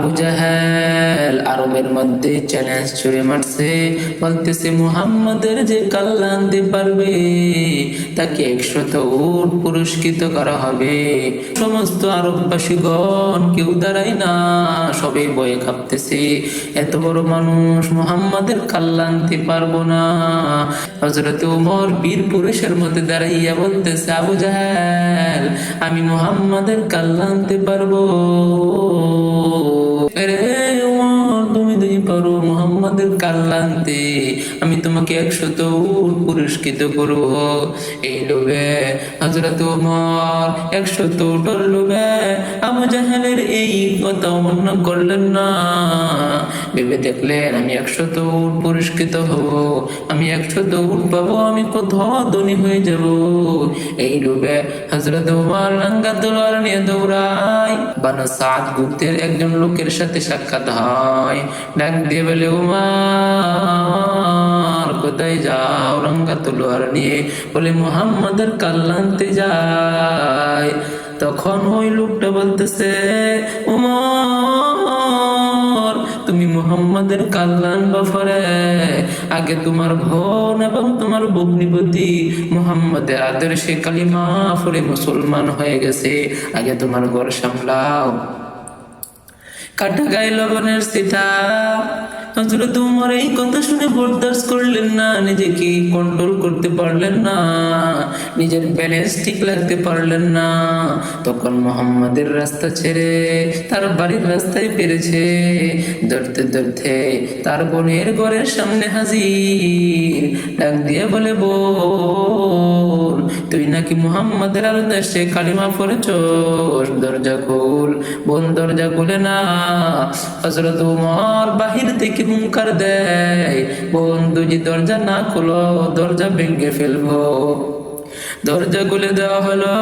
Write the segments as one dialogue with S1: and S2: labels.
S1: আবু জাহেল আরবের মধ্যে চ্যালেঞ্জ ছুড়ে মারছে, বলতেছে মুহাম্মাদের যে কাল্লা আনতে পারবে তাকে 100 উট পুরস্কৃত করা হবে। সমস্ত আরববাসীগণ কেউ দাঁড়ায় না, সবাই ভয়ে কাঁপতেছে, এত বড় মানুষ মুহাম্মাদের কাল্লা আনতে পারবো না। হযরত ওমর বীর পুরুষের মধ্যে দাঁড়াইয়া বলতেছে, আবু জাহেল আমি মুহাম্মাদের কাল্লা আনতে পারবো। তুমি যদি পারো মুহাম্মাদের কাল্লা আনতে, আমি তোমাকে 100 উট পুরস্কৃত করব। এই লোভে হযরত ওমর 100 উটের লোভে আবু জাহেলের এই কথা অমান্য করলেন না। ভেবে দেখলেন আমি 100 উট পুরস্কৃত হব, আমি 100 উট পাবো, আমি কত ধনী হয়ে যাব। এই লোভে হযরত ওমর রাঙ্গা তলোয়ার নিয়ে দৌড়ায়। বানু সাদ গোত্রের একজন লোকের সাথে সাক্ষাৎ হয়, ডাক দিয়ে বলে, ওমর কোথায় যাও? রাঙ্গা তলোয়ার নিয়ে বলে, মুহাম্মাদের কাল্লা আনতে যায়। তখন ওই লোকটা বলতেছে, ওমর তুমি মুহাম্মাদের কাল্লা আনবা পরে, আগে তোমার বোন এবং তোমার ভগ্নিপতি মুহাম্মাদের আদর্শে কালিমা পড়ে মুসলমান হয়ে গেছে, আগে তোমার ঘর সামলাও। কাটা গায়ে লবণের সিটা। হযরত ওমর এই কথা শুনে বরদাস্ত করলেন না, নিজেকে কন্ট্রোল করতে পারলেন না, নিজের ব্যালেন্স ঠিক রাখতে পারলেন না। তখন মুহাম্মাদের রাস্তা ছেড়ে তার বাড়ির রাস্তায় ফিরেছে। ধরতে ধরতে তার বোনের ঘরের সামনে হাজির, ডাক দিয়ে বলে, বোন তুই নাকি মুহাম্মাদের আদর্শে কালিমা পড়েছস, দরজা খোল। বোন দরজা খুলে না। হযরত ওমর বাহির থেকে হুঙ্কার দেয়, বোন যদি দরজা না খোলো দরজা ভেঙে ফেলবো। দরজা খুলে দেওয়া হলো।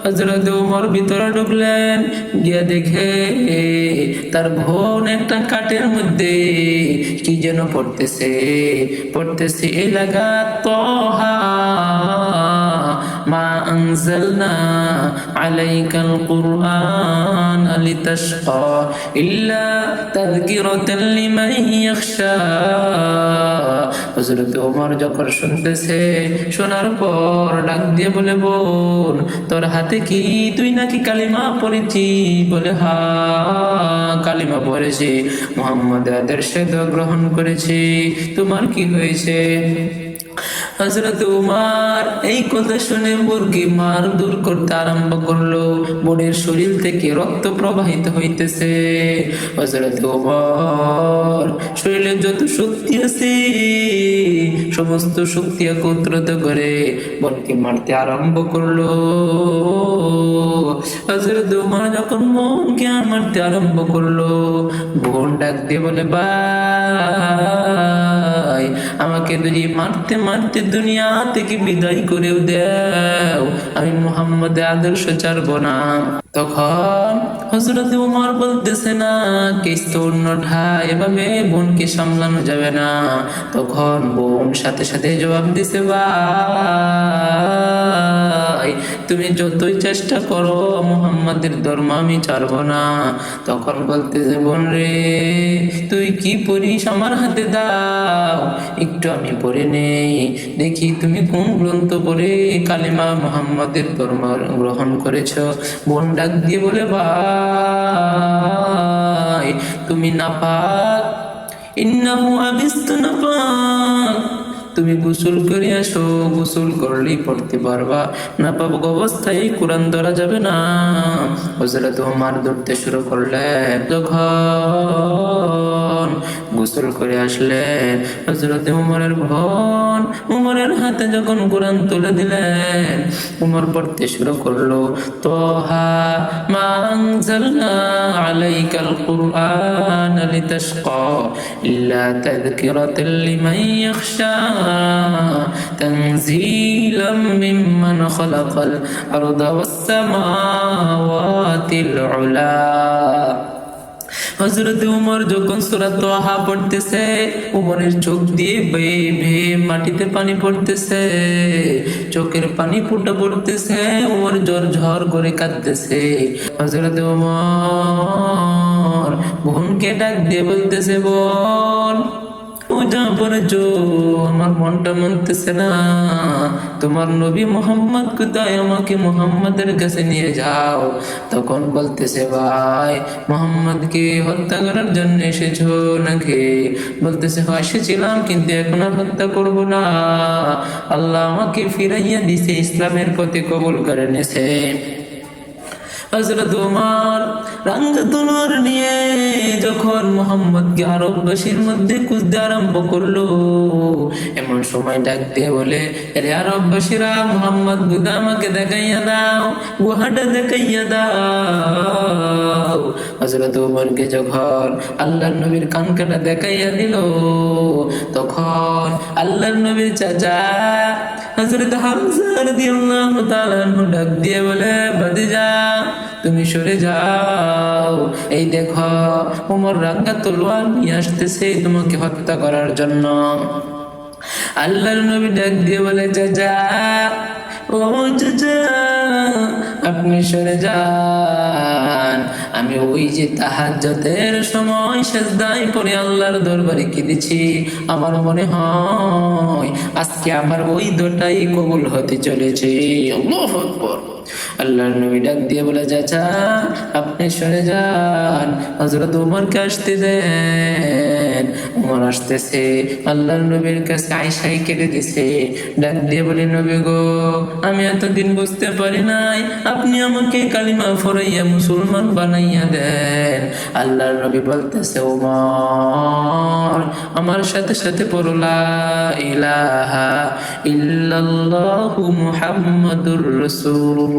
S1: হযরত ওমর ভিতরে ঢুকলেন, গিয়ে দেখে তার বোন একটা কাঠের মধ্যে কি যেন পড়তেছে এলাকা তোহা মা আনজালনা আলাইকাল কুরআন লিতাশকা ইল্লা তাযকিরাতাল লিমান ইয়াখশা। হযরত ওমর যখন শুনতেছে, শোনার পর ডাক দিয়ে বলে, বোন তোর হাতে কি, তুই নাকি কালিমা পড়েছি? বলে, হ্যাঁ কালিমা পড়েছি, মুহাম্মাদের আদর্শে গ্রহণ করেছি, তোমার কি হয়েছে? হযরত ওমর এই কথা শুনে মুরগি মার দূর করতে আরম্ভ করলো। বোনের শরীর থেকে রক্ত প্রবাহিত হইতেছে। হযরত ওমর শরীরে যত শক্তি আছে সমস্ত শক্তি একত্রিত করে বোনকে মারতে আরম্ভ করলো। হযরত ওমর যখন বোনকে মারতে আরম্ভ করলো, বোন ডাক দিয়ে বলে, ভাই আমাকে যদি মারতে মারতে দুনিয়া থেকে বিদায় করেও দেও, আমি মুহাম্মাদের আদর্শ ছাড়ব না। তখন হযরত ওমর বলতেছে, না কিস্তু অন্যঠা, এভাবে বোনকে সামলানো যাবে না। তখন বোন সাথে সাথে জবাব দিছে, ভাই তুমি যতই চেষ্টা করো মুহাম্মাদের ধর্ম আমি ছাড়ব না। তখন বলতেছে, বোন রে তুই কি পড়িস আমার হাতে দাও, একটু আমি পড়ে নেই, দেখি তুমি কোন গ্রন্থ পড়ে কালিমা মুহাম্মাদের ধর্ম গ্রহণ করেছ। বোন ডাক দিয়ে বলে, ভাই তুমি নাপাক, ইন্নাহু আবিস্তু নাপাক, তুমি গোসল করে আসো, গোসল করলেই পড়তে পারবা, নাপাক অবস্থায় কোরআন ধরা যাবে না। হযরত ওমর ধরতে শুরু করলেন। যখন গোসল করে আসলেন, হযরত ওমরের বোন ওমরের হাতে যখন কোরআন তুলে দিলেন, ওমর পড়তে শুরু করলো, তোহা মা আনজালনা আলাইকাল কুরআন লিতাশকা ইল্লা তাযকিরাতাল লিমান ইয়াখশা তানজিলাম মিম্মান খালাকাল আরদা ওয়াস সামাওয়াতিল উলা। হযরত ওমর যখন সূরা তোহা পড়তেছে, ওমরের চোখ দিয়ে বেয়ে বেয়ে মাটিতে পানি পড়তেছে, চোখের পানি ফুটে পড়তেছে, ওমর ঝরঝর করে কাঁদতেছে। হযরত ওমর ওমর বোনকে ডাক দিয়ে বলতেছে, বোন ও যা পড়েছো, আমার মনটা মানতেছে না, তোমার নবী মোহাম্মদ কোথায়, আমাকে মোহাম্মদের কাছে নিয়ে যাও। তখন বলতেছে, ভাই মোহাম্মদকে হত্যা করার জন্য এসেছো নাকি? বলতেছে, হ্যাঁ এসেছিলাম, কিন্তু এখন আর হত্যা করবো না, আল্লাহ আমাকে ফিরাইয়া দিছে, ইসলামের পথে কবুল করে নিয়েছে। হযরত ওমর রাঙ্গা তলোয়ার নিয়ে যখন মুহাম্মদকে আরববাসীর মধ্যে খুঁজতে আরম্ভ করলো, এমন সময় ডাক দিয়ে বলে, আরে আরববাসীরা, মুহাম্মদ গুদা আমাকে দেখাইয়া দাও, গুহাটা দেখাইয়া দাও। হযরত ওমরকে যখন আল্লাহর নবীর কান কাটা দেখাইয়া দিল, তখন আল্লাহর নবীর চাচা হযরত হামজা রাদিয়াল্লাহু তাআলা আনহু ডাক দিয়ে বলে, ভাতিজা তুমি সরে যাও, এই দেখো ওমর রাঙ্গা তলোয়ার নিয়ে আসতেছে তোমাকে হত্যা করার জন্য। আল্লাহর নবী ডাক দিয়ে বলে, চাচা, ও চাচা আপনি সরে যান, আমি ওই যে তাহাজ্জুদের সময় সিজদায় পড়ে আল্লাহর দরবারে কেঁদেছি, আমার মনে হয় আজকে আমার ওই দোটাই কবুল হতে চলেছে। আল্লাহু আকবার। আল্লাহর নবী ডাক দিয়ে বলে, চাচা আপনি সরে যান, হযরত ওমরকে আসতে দেন। ওমর আসতেছে, আল্লাহর নবীর কাছে আয়েশাই কেঁদে দিছে, ডাক দিয়ে বলে, নবী গো, আমি এতদিন বুঝতে পারি নাই, আপনি আমাকে কালিমা পড়াইয়া মুসলমান বানাইয়া দেন। আল্লাহর নবী বলতেছে, ওমর আমার সাথে সাথে পড়ো, লা ইলাহা ইল্লাল্লাহু মুহাম্মাদুর রাসূলুল্লাহ।